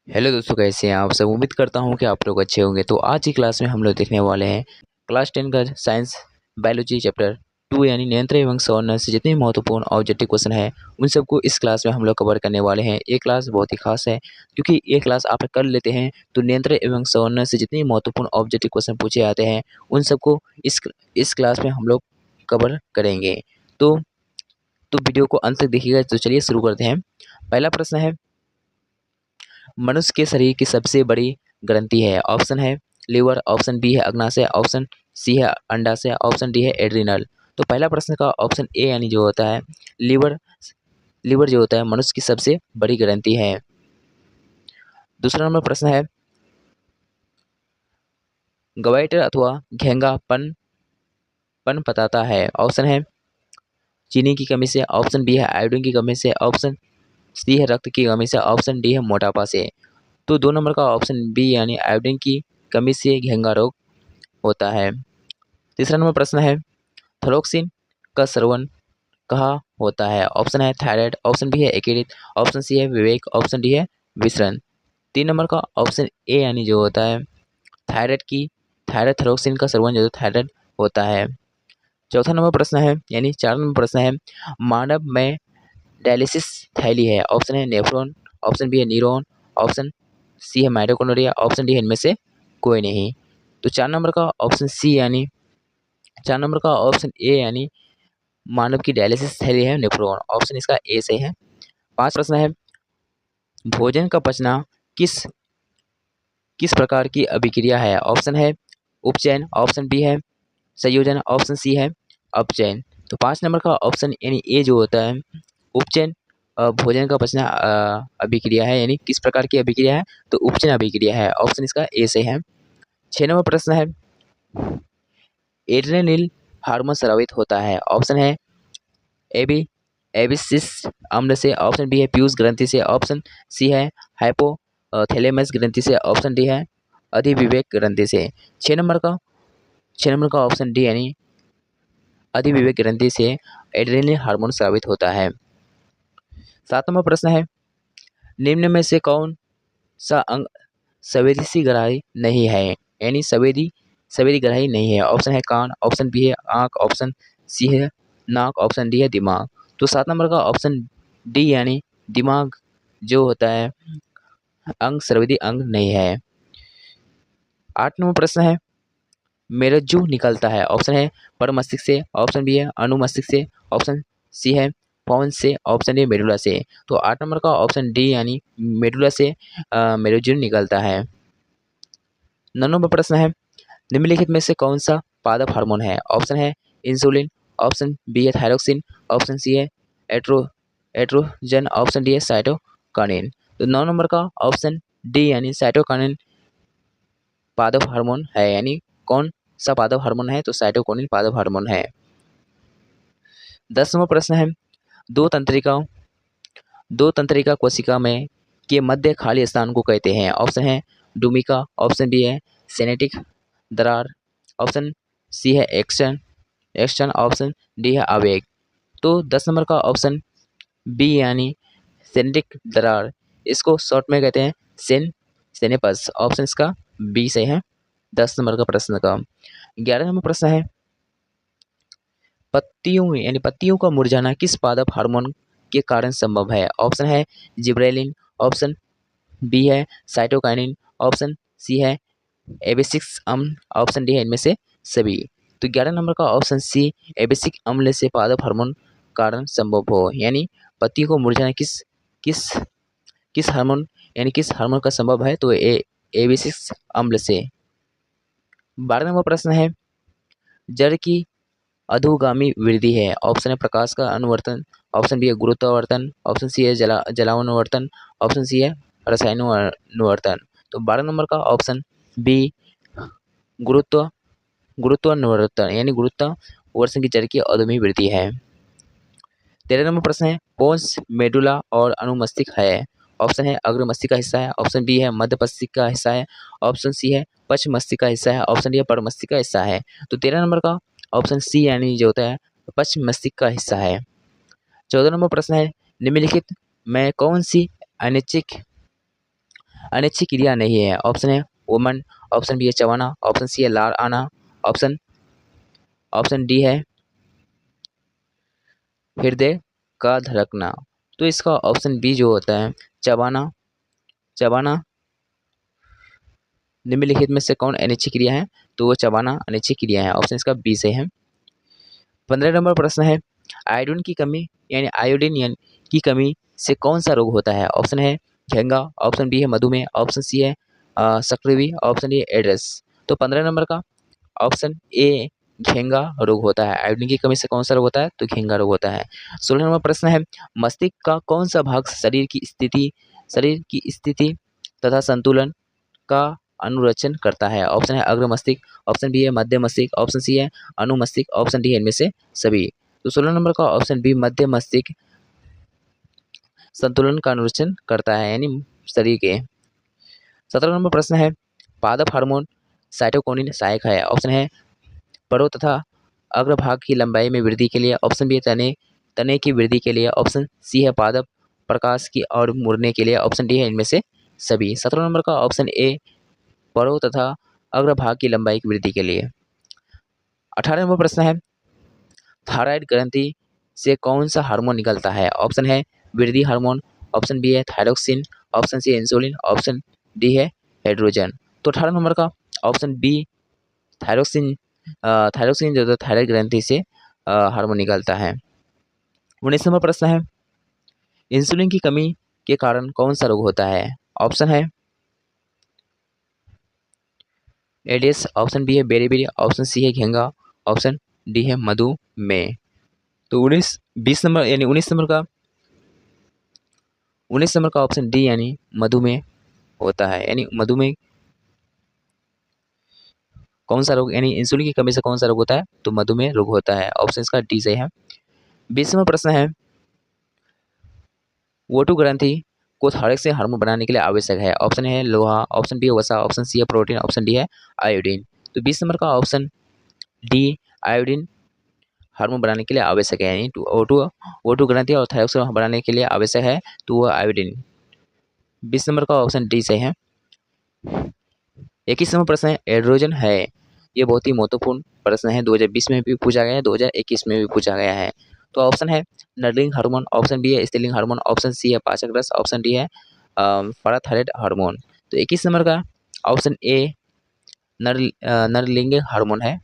Hello दोस्तों, कैसे हैं आप सब। उम्मीद करता हूं कि आप लोग अच्छे होंगे। तो आज की क्लास में हम लोग देखने वाले हैं क्लास 10 का साइंस बायोलॉजी चैप्टर 2 यानी नियंत्रण एवं संवर्धन से जितने महत्वपूर्ण ऑब्जेक्टिव क्वेश्चन है उन सबको इस क्लास में हम लोग कवर करने वाले हैं। ये क्लास बहुत ही खास है क्योंकि ये क्लास आप कर लेते हैं तो नियंत्रण एवं संवर्धन से जितने महत्वपूर्ण ऑब्जेक्टिव क्वेश्चन पूछे जाते हैं उन सबको इस क्लास में हम लोग कवर करेंगे। तो वीडियो को अंत तक देखिएगा। तो चलिए शुरू करते हैं। पहला प्रश्न है, मनुष्य के शरीर की सबसे बड़ी ग्रंथि है। ऑप्शन है लीवर, ऑप्शन बी है अग्नाशय, ऑप्शन सी है अंडाशय, ऑप्शन डी है एड्रिनल। तो पहला प्रश्न का ऑप्शन ए यानी जो होता है लीवर, लीवर जो होता है मनुष्य की सबसे बड़ी ग्रंथि है। दूसरा नंबर प्रश्न है, गवाइटर अथवा घेंगा पन पताता है। ऑप्शन है चीनी की कमी से, ऑप्शन बी है आयोडीन की कमी से, ऑप्शन सी है रक्त की कमी से, ऑप्शन डी है मोटापा से। तो 2 नंबर का ऑप्शन बी यानी आयोडीन की कमी से घेंगा रोग होता है। तीसरा नंबर प्रश्न है, थायरोक्सिन का स्रावन कहाँ होता है। ऑप्शन है थायराइड, ऑप्शन बी है एकिडित, ऑप्शन सी है विवेक, ऑप्शन डी है विसरण। 3 नंबर का ऑप्शन ए यानी जो होता है थायराइड थायरोक्सिन का स्रावन जो थायराइड होता है। चौथा नंबर प्रश्न है यानी 4 नंबर प्रश्न है, मानव में डायलिसिस थैली है। ऑप्शन है नेफ्रॉन, ऑप्शन बी है न्यूरॉन, ऑप्शन सी है माइटोकॉन्ड्रिया, ऑप्शन डी है इनमें से कोई नहीं। तो 4 नंबर का ऑप्शन सी यानी 4 नंबर का ऑप्शन ए यानी मानव की डायलिसिस थैली है नेफ्रॉन, ऑप्शन इसका ए से है। 5 प्रश्न है, भोजन का पचना किस किस प्रकार की अभिक्रिया है। ऑप्शन है उपचयन, ऑप्शन बी है संयोजन, ऑप्शन सी है अपचयन। तो 5 नंबर का ऑप्शन यानी ए जो होता है उपचयन भोजन का पचना अभिक्रिया है, यानी किस प्रकार की अभिक्रिया है तो उपचयन अभिक्रिया है, ऑप्शन इसका ए से है। 6 नंबर प्रश्न है, एड्रेनलिन हार्मोन स्रावित होता है। ऑप्शन है एबी एबिसिस अम्ल से, ऑप्शन बी है पीयूष ग्रंथि से, ऑप्शन सी है हाइपोथैलेमस ग्रंथि से, ऑप्शन डी है अधिविवेक ग्रंथि से। 6 नंबर का 6 नंबर का ऑप्शन डी यानी अधिविवेक ग्रंथि से एड्रेनलिन हार्मोन स्रावित होता है। 7 नंबर प्रश्न है, निम्न में से कौन सा अंग संवेदी ग्राही नहीं है, यानी संवेदी संवेदी ग्राही नहीं है। ऑप्शन है कान, ऑप्शन बी है आंख, ऑप्शन सी है नाक, ऑप्शन डी है दिमाग। तो 7 नंबर का ऑप्शन डी यानी दिमाग जो होता है अंग संवेदी अंग नहीं है। 8 नंबर प्रश्न है, मेरुज्जु निकलता है। ऑप्शन है पर मस्तिष्क से, ऑप्शन बी है अनुमस्तिष्क से, ऑप्शन सी है पॉन्स से, ऑप्शन डी मेडुला से। तो 8 नंबर का ऑप्शन डी यानी मेडुला से मेरुज्जु निकलता है। 9 नंबर प्रश्न है, निम्नलिखित में से कौन सा पादप हार्मोन है। ऑप्शन है इंसुलिन, ऑप्शन बी है थायरोक्सिन, ऑप्शन सी है एट्रोजन, ऑप्शन डी है साइटोकाइनिन। तो 9 नंबर का ऑप्शन डी यानी साइटोकाइनिन पादप हार्मोन है, यानी कौन सा पादप हार्मोन है तो साइटोकिनिन पादप हार्मोन है। 10वां प्रश्न है, दो तंत्रिका दो तंत्रिका कोशिका में के मध्य खाली स्थान को कहते हैं। ऑप्शन है डूमिका, ऑप्शन बी है सेनेटिक दरार, ऑप्शन सी है एक्शन एक्शन, ऑप्शन डी है आवेग। तो 10 नंबर का ऑप्शन बी यानी सेनेटिक दरार, इसको शॉर्ट में कहते हैं सेनेपस, ऑप्शन इसका बी से है 10 नंबर का प्रश्न का। 11 नंबर प्रश्न है, पत्तियों यानी पत्तियों का मुरझाना किस पादप हार्मोन के कारण संभव है। ऑप्शन है जिब्रेलिन, ऑप्शन बी है साइटोकाइनिन, ऑप्शन सी है एबिसिक्स अम्ल, ऑप्शन डी है इनमें से सभी। तो 11 नंबर का ऑप्शन सी एबिसिक अम्ल से पादप हार्मोन कारण संभव हो, यानी पत्तियों को मुरझाना किस किस किस हार्मोन यानी किस हार्मोन का संभव है तो एबिसिक्स अम्ल से। 12 नंबर प्रश्न है, जड़ की अधोगामी वृद्धि है। ऑप्शन है प्रकाश का अनुवर्तन, ऑप्शन बी है गुरुत्वावर्तन, ऑप्शन सी है जलावनुवर्तन, ऑप्शन सी है रसायनुवर्तन। तो 12 नंबर का ऑप्शन बी गुरुत्व गुरुत्वानुवर्तन यानी गुरुत्वावर्तन की जड़ की अधोगामी वृद्धि है। 13 नंबर प्रश्न है, पोन्स मेडुला और अनुमस्तिष्क है। ऑप्शन है अग्र मस्तिष्क का हिस्सा है, ऑप्शन बी है मध्य मस्तिष्क का हिस्सा है, ऑप्शन सी है पश्च मस्तिष्क का हिस्सा है, ऑप्शन डी है पर मस्तिष्क का हिस्सा है। तो 13 नंबर का ऑप्शन सी यानी जो होता है पश्चिम मस्तिष्क का हिस्सा है। 14 नंबर प्रश्न है, निम्नलिखित में कौन सी अनिश्चित अनिच्छिक क्रिया नहीं है। ऑप्शन है वुमन, ऑप्शन बी है चबाना, ऑप्शन सी है लार आना, ऑप्शन ऑप्शन डी है हृदय का धड़कना। तो इसका ऑप्शन बी जो होता है चबाना, चबाना निम्नलिखित में से कौन अनिच्छिक क्रिया है? तो वो चबाना अनिच्छिक क्रिया है। ऑप्शन इसका बी से है। 15 नंबर प्रश्न है आयोडीन की कमी यानी की कमी से कौन सा रोग होता है? ऑप्शन है घेंगा, ऑप्शन बी है मधुमेह, ऑप्शन सी है सक्रिवी, ऑप्शन डी है एड्स। तो 15 नंबर का ऑप्शन ए घेंगा रोग होता है। आयोडीन की कमी से कौन सा रोग होता है? तो घेंगा रोग होता है। 16 नंबर प्रश्न है मस्तिष्क का कौन सा भाग शरीर की स्थिति तथा संतुलन का अनुरक्षण करता है? ऑप्शन है अग्र मस्तिष्क, ऑप्शन बी है मध्य मस्तिष्क, ऑप्शन सी है अनुमस्तिष्क, ऑप्शन डी है इनमें से सभी। तो 16 नंबर का ऑप्शन बी मध्य मस्तिष्क संतुलन का अनुरक्षण करता है यानी शरीर के। 17 नंबर प्रश्न है पादप हार्मोन साइटोकिनिन सहायक है। ऑप्शन है परो तथा अग्रभाग की लंबाई में वृद्धि के लिए, ऑप्शन बी है तने की वृद्धि के लिए, ऑप्शन सी है पादप प्रकाश की और मुड़ने के लिए, ऑप्शन डी है इनमें से सभी। 17 नंबर का ऑप्शन ए परो तथा अग्रभाग की लंबाई की वृद्धि के लिए। 18 नंबर प्रश्न है थायराइड ग्रंथि से कौन सा हार्मोन निकलता है? ऑप्शन है वृद्धि हार्मोन, ऑप्शन बी है थायरोक्सिन, ऑप्शन सी है इंसुलिन, ऑप्शन डी है एड्रोजन। तो 18 नंबर का ऑप्शन बी थायरोक्सिन, थायरोक्सिन जो थायराइड ग्रंथि से हार्मोन निकलता है। 19 नंबर प्रश्न है इंसुलिन की कमी के कारण कौन सा रोग होता है? ऑप्शन है एडिस, ऑप्शन बी है बेरीबेरी, ऑप्शन सी है घेंगा, ऑप्शन डी है मधुमेह। तो 19 नंबर का ऑप्शन डी यानी मधुमेह होता है। यानी मधुमेह कौन सा रोग यानी इंसुलिन की कमी से कौन सा रोग होता है? तो मधुमेह रोग होता है। ऑप्शन इसका डी सही है। 20वां प्रश्न है वोटू ग्रंथि को थायराइड से हार्मोन बनाने के लिए आवश्यक है। ऑप्शन है लोहा, ऑप्शन बी है वसा, ऑप्शन सी है प्रोटीन, ऑप्शन डी है आयोडीन। तो 20 नंबर का ऑप्शन डी आयोडीन हार्मोन बनाने के लिए आवश्यक है। यानी ओटू ग्रंथि और थायराइड से बनाने के लिए आवश्यक है तो वह आयोडीन। 20 नंबर का ऑप्शन डी सही है। 21वां प्रश्न है एड्रोजन है। ये बहुत ही महत्वपूर्ण प्रश्न है, 2020 में भी पूछा गया है, 2021 में भी पूछा गया है। तो ऑप्शन है नरलिंग हार्मोन, ऑप्शन बी है स्त्रीलिंग हार्मोन, ऑप्शन सी है पाचक रस, ऑप्शन डी है पैराथायराइड हार्मोन। तो 21 नंबर का ऑप्शन ए नरलिंग हार्मोन है।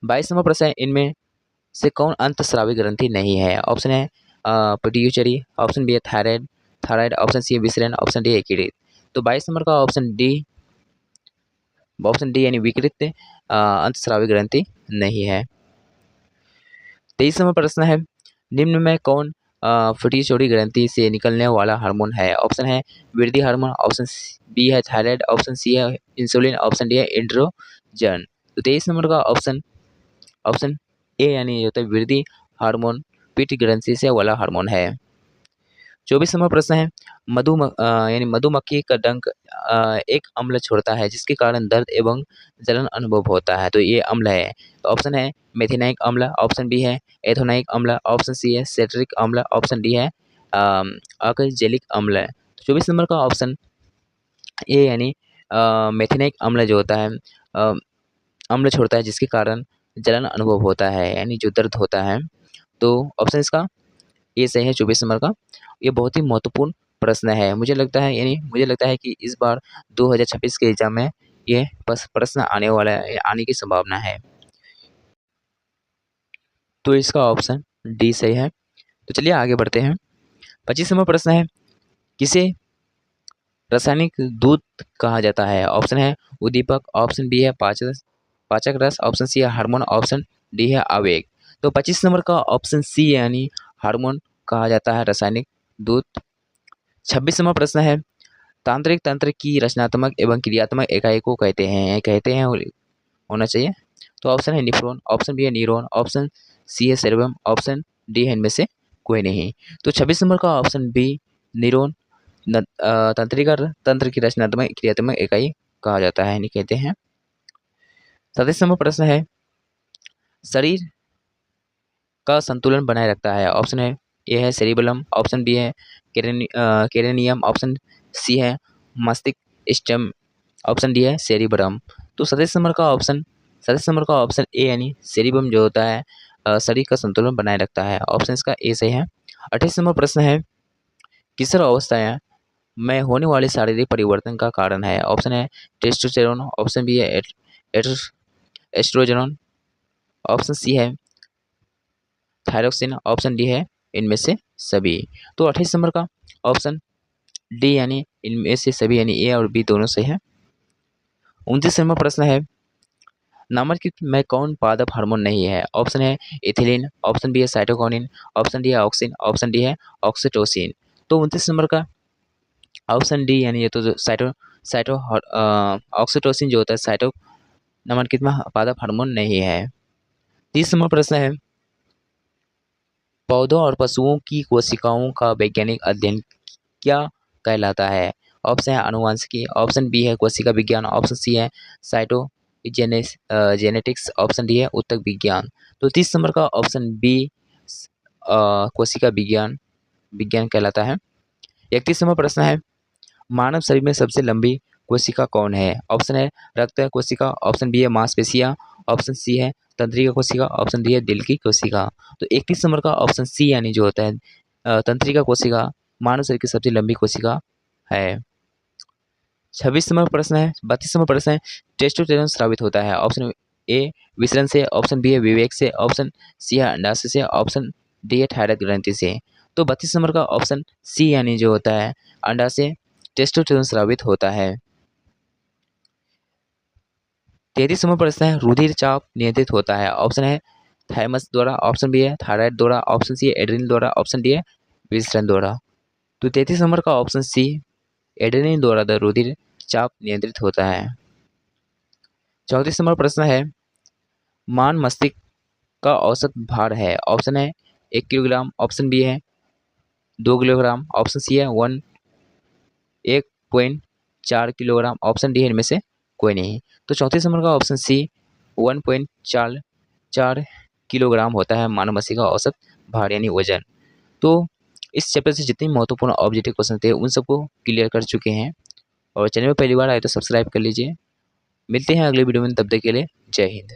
22 नंबर प्रश्न है इनमें से कौन अंतस्रावी ग्रंथि नहीं है? ऑप्शन है पिट्यूटरी, ऑप्शन बी है थायराइड थायराइड, ऑप्शन सी है विसरण, ऑप्शन डी है एकिड। तो 22 नंबर का ऑप्शन डी यानी विकृत अंतस्रावी ग्रंथि नहीं है। 23 नंबर प्रश्न है निम्न में कौन पिट्यूटरी ग्रंथि से निकलने वाला हार्मोन है? ऑप्शन है वृद्धि हार्मोन, ऑप्शन बी है थायराइड, ऑप्शन सी है इंसुलिन, ऑप्शन डी है एंड्रोजन। तो 23 नंबर का ऑप्शन ए यानी होता है वृद्धि हार्मोन पित्त ग्रंथि से वाला हार्मोन है। 24 नंबर प्रश्न है यानी मधुमक्खी का डंक एक अम्ल छोड़ता है जिसके कारण दर्द एवं जलन अनुभव होता है। तो ये अम्ल है। तो ऑप्शन है मेथिनाइक अम्ल, ऑप्शन बी है एथोनाइक अम्ल, ऑप्शन सी है सेट्रिक अम्ल, ऑप्शन डी है अकजेलिक अम्ल। तो 24 नंबर का ऑप्शन ए यानी मेथिनाइक अम्ल जो होता है अम्ल छोड़ता है जिसके कारण जलन अनुभव होता है यानी जो दर्द होता है। तो ऑप्शन इसका ये सही है 24 नंबर का। ये बहुत ही महत्वपूर्ण प्रश्न है। मुझे लगता है कि इस बार 2026 के एग्जाम में ये प्रश्न आने की संभावना है। तो इसका ऑप्शन डी सही है। तो चलिए आगे बढ़ते हैं। 25 नंबर प्रश्न है किसे रासायनिक दूध कहा जाता है? ऑप्शन है उद्दीपक, ऑप्शन बी है पाचक रस, ऑप्शन सी है हार्मोन, ऑप्शन डी है आवेग। तो 25 नंबर का ऑप्शन सी यानी हार्मोन कहा जाता है रासायनिक दूध। 26 नंबर प्रश्न है तांत्रिक तंत्र की रचनात्मक एवं क्रियात्मक इकाई को कहते हैं होना चाहिए। तो ऑप्शन है निफ्रॉन, ऑप्शन बी है न्यूरॉन, ऑप्शन सी है सेरेब्रम, ऑप्शन डी है इनमें से कोई नहीं। तो 26 नंबर का ऑप्शन बी न्यूरॉन तंत्र की रचनात्मक क्रियात्मक इकाई कहा जाता है यानी कहते हैं। 27 नंबर प्रश्न है शरीर का संतुलन बनाए रखता है। ऑप्शन है ए है सेरिबेलम, ऑप्शन बी है केरेनियम, ऑप्शन सी है मस्तिष्क स्टेम, ऑप्शन डी है सेरिब्रम। तो 27 नंबर का ऑप्शन ए यानी सेरिब्रम जो होता है शरीर का संतुलन बनाए रखता है। ऑप्शन इसका ए सही है। 28 नंबर प्रश्न है, किशोर अवस्था में होने वाले शारीरिक परिवर्तन का कारण है। ऑप्शन है टेस्टोस्टेरोन, ऑप्शन बी है एस्ट्रोजन, ऑप्शन सी है थायरोक्सिन, ऑप्शन डी है इनमें से सभी। तो 28 नंबर का ऑप्शन डी यानी इनमें से सभी यानी ए और बी दोनों सही है। 29 नंबर प्रश्न है, निम्नलिखित में कौन पादप हार्मोन नहीं है। ऑप्शन है इथिलीन, ऑप्शन बी है साइटोकिनिन, ऑप्शन डी है ऑक्सिन, ऑप्शन डी है ऑक्सीटोसिन। तो 29 नंबर का ऑप्शन डी यानी ये तो जो साइटो साइटो ऑक्सीटोसिन जो होता है साइटो निम्नलिखित में पादप हार्मोन नहीं है। 30 नंबर प्रश्न है, पौधों और पशुओं की कोशिकाओं का वैज्ञानिक अध्ययन क्या कहलाता है। ऑप्शन है आनुवंशिकी, ऑप्शन बी है कोशिका विज्ञान, ऑप्शन सी है साइटो जेनेटिक्स, ऑप्शन डी है ऊतक विज्ञान। तो 30 नंबर का ऑप्शन बी कोशिका विज्ञान विज्ञान कहलाता है। 31 नंबर प्रश्न है, मानव शरीर में सबसे लंबी कोशिका कौन है। ऑप्शन है रक्त कोशिका, ऑप्शन बी है मांसपेशियां, ऑप्शन सी है तंत्रिका कोशिका, ऑप्शन डी है दिल की कोशिका। तो 31 नंबर का ऑप्शन सी यानी जो होता है तंत्रिका कोशिका मानव शरीर की सबसे लंबी कोशिका है। 26 नंबर प्रश्न है, 32 नंबर प्रश्न है, टेस्टोस्टेरोन स्रावित होता है। ऑप्शन ए विसरण से, ऑप्शन बी है विवेक से, ऑप्शन सी है अंडाशय से, ऑप्शन डी है थायराइड ग्रंथि से। तो 32 नंबर का ऑप्शन सी यानी जो होता है अंडाशय टेस्टोस्टेरोन स्रावित होता है। 33 नंबर प्रश्न है, रुधिर चाप नियंत्रित होता है। ऑप्शन है थाइमस द्वारा, ऑप्शन बी है थायराइड द्वारा, ऑप्शन सी है एड्रिनल द्वारा, ऑप्शन डी है विसरण द्वारा। तो 33 नंबर का ऑप्शन सी एड्रिनल द्वारा रुधिर चाप नियंत्रित होता है। 34 नंबर प्रश्न है, मान मस्तिष्क का औसत भार है। ऑप्शन है 1 किलोग्राम, ऑप्शन बी है 2 किलोग्राम, ऑप्शन सी है 1.4 किलोग्राम, ऑप्शन डी है इनमें से कोई नहीं। तो 34 नंबर का ऑप्शन सी 1.4 किलोग्राम होता है मानव मस्तिष्क का औसत भार यानी वजन। तो इस चैप्टर से जितने महत्वपूर्ण ऑब्जेक्टिव क्वेश्चन थे उन सबको क्लियर कर चुके हैं। और चैनल में पहली बार आए तो सब्सक्राइब कर लीजिए। मिलते हैं अगले वीडियो में, तब तक के लिए जय हिंद।